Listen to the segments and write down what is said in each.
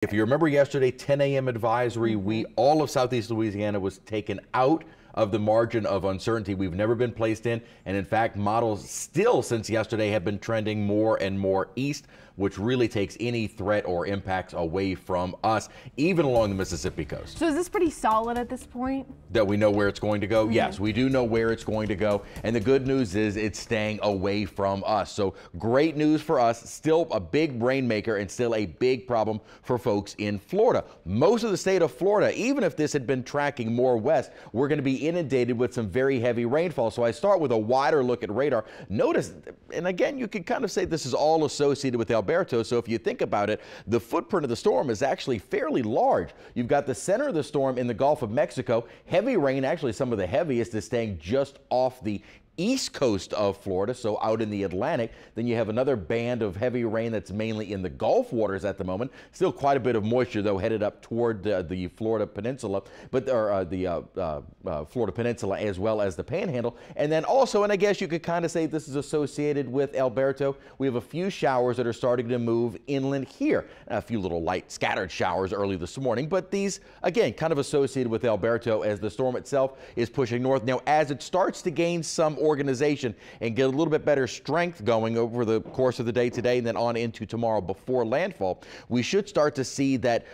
If you remember yesterday, 10 a.m. advisory, all of southeast Louisiana was taken out of the margin of uncertainty. We've never been placed in, and in fact, models still since yesterday have been trending more and more east, which really takes any threat or impacts away from us, even along the Mississippi coast. So is this pretty solid at this point? That we know where it's going to go? Yes, we do know where it's going to go. And the good news is it's staying away from us. So great news for us, still a big rainmaker and still a big problem for folks in Florida. Most of the state of Florida, even if this had been tracking more west, we're going to be inundated with some very heavy rainfall. So I start with a wider look at radar. Notice, and again, you could kind of say this is all associated with Alberto. So if you think about it, the footprint of the storm is actually fairly large. You've got the center of the storm in the Gulf of Mexico. Heavy rain, actually some of the heaviest, is staying just off the east coast of Florida, so out in the Atlantic. Then you have another band of heavy rain that's mainly in the Gulf waters at the moment. Still quite a bit of moisture, though, headed up toward the Florida Peninsula, Florida Peninsula as well as the Panhandle. And then also, and I guess you could kind of say this is associated with Alberto, we have a few showers that are starting to move inland here. A few little light scattered showers early this morning, but these, again, kind of associated with Alberto as the storm itself is pushing north. Now, as it starts to gain some organization and get a little bit better strength going over the course of the day today and then on into tomorrow before landfall, we should start to see that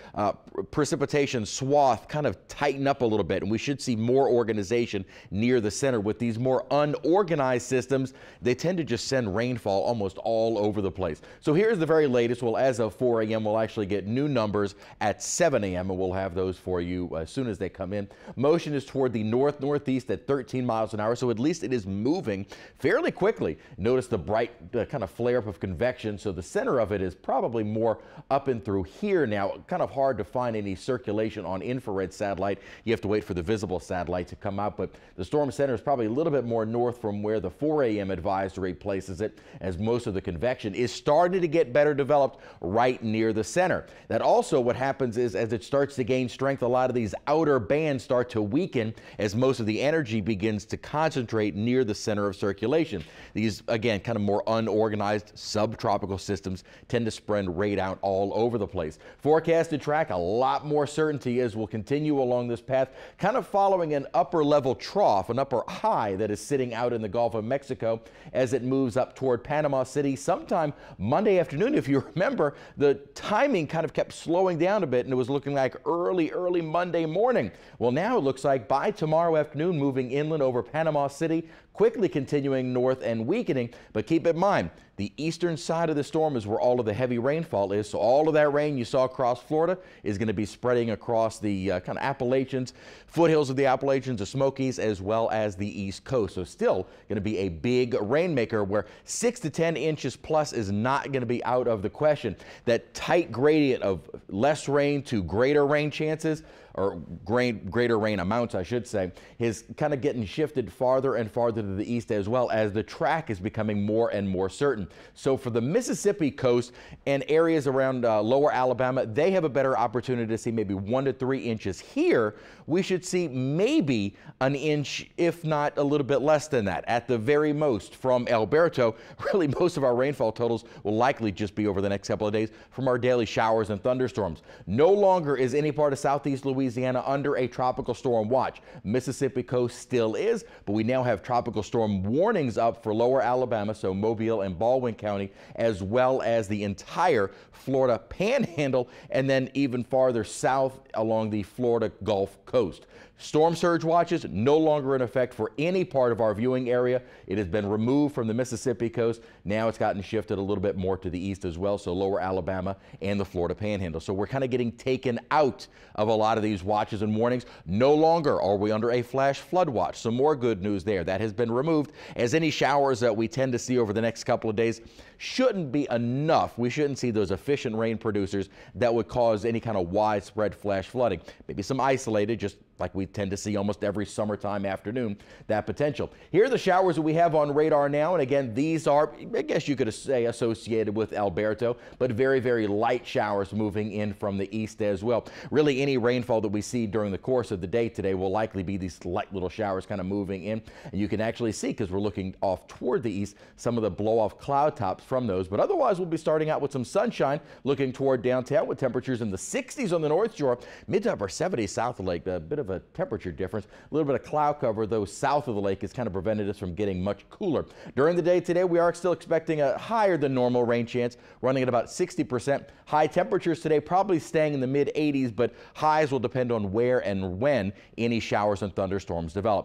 precipitation swath kind of tighten up a little bit, and we should see more organization near the center. With these more unorganized systems, they tend to just send rainfall almost all over the place. So here's the very latest. Well, as of 4 a.m., we'll actually get new numbers at 7 a.m., and we'll have those for you as soon as they come in. Motion is toward the north-northeast at 13 miles an hour, so at least it is moving fairly quickly. Notice the bright kind of flare up of convection, so the center of it is probably more up and through here now. Kind of hard to find any circulation on infrared satellite. You have to wait for the visible satellite to come out, but the storm center is probably a little bit more north from where the 4 a.m. advisory places it, as most of the convection is starting to get better developed right near the center. That also what happens is as it starts to gain strength, a lot of these outer bands start to weaken as most of the energy begins to concentrate near the center of circulation. These, again, kind of more unorganized subtropical systems tend to spread right out all over the place. Forecasted track, a lot more certainty as we'll continue along this path, kind of following an upper level trough, an upper high that is sitting out in the Gulf of Mexico as it moves up toward Panama City sometime Monday afternoon. If you remember, the timing kind of kept slowing down a bit and it was looking like early Monday morning. Well, now it looks like by tomorrow afternoon, moving inland over Panama City, quickly continuing north and weakening. But keep in mind, the eastern side of the storm is where all of the heavy rainfall is. So all of that rain you saw across Florida is going to be spreading across the kind of Appalachians, foothills of the Appalachians, the Smokies, as well as the East Coast. So still going to be a big rainmaker where 6 to 10 inches plus is not going to be out of the question. That tight gradient of less rain to greater rain chances, or greater rain amounts, I should say, is kind of getting shifted farther and farther to the east, as well as the track is becoming more and more certain. So for the Mississippi coast and areas around lower Alabama, they have a better opportunity to see maybe 1 to 3 inches. Here, we should see maybe an inch, if not a little bit less than that, at the very most from Alberto. Really, most of our rainfall totals will likely just be over the next couple of days from our daily showers and thunderstorms. No longer is any part of southeast Louisiana under a tropical storm watch. Mississippi coast still is, but we now have tropical storm warnings up for lower Alabama, so Mobile and Baldwin County, as well as the entire Florida Panhandle, and then even farther south along the Florida Gulf Coast. Storm surge watches no longer in effect for any part of our viewing area. It has been removed from the Mississippi coast. Now it's gotten shifted a little bit more to the east as well, so lower Alabama and the Florida Panhandle. So we're kind of getting taken out of a lot of these watches and warnings. No longer are we under a flash flood watch. Some more good news there. That has been removed, as any showers that we tend to see over the next couple of days shouldn't be enough. We shouldn't see those efficient rain producers that would cause any kind of widespread flash flooding. Maybe some isolated, just like we tend to see almost every summertime afternoon, that potential. Here are the showers that we have on radar now. And again, these are, I guess you could say, associated with Alberto, but very, very light showers moving in from the east as well. Really, any rainfall that we see during the course of the day today will likely be these light little showers kind of moving in. And you can actually see, because we're looking off toward the east, some of the blow off cloud tops from those. But otherwise, we'll be starting out with some sunshine, looking toward downtown with temperatures in the 60s on the north shore, mid to upper 70s south of the lake. A bit of a temperature difference. A little bit of cloud cover, though, south of the lake has kind of prevented us from getting much cooler. During the day today, we are still expecting a higher than normal rain chance, running at about 60%. High temperatures today probably staying in the mid 80s, but highs will depend on where and when any showers and thunderstorms develop.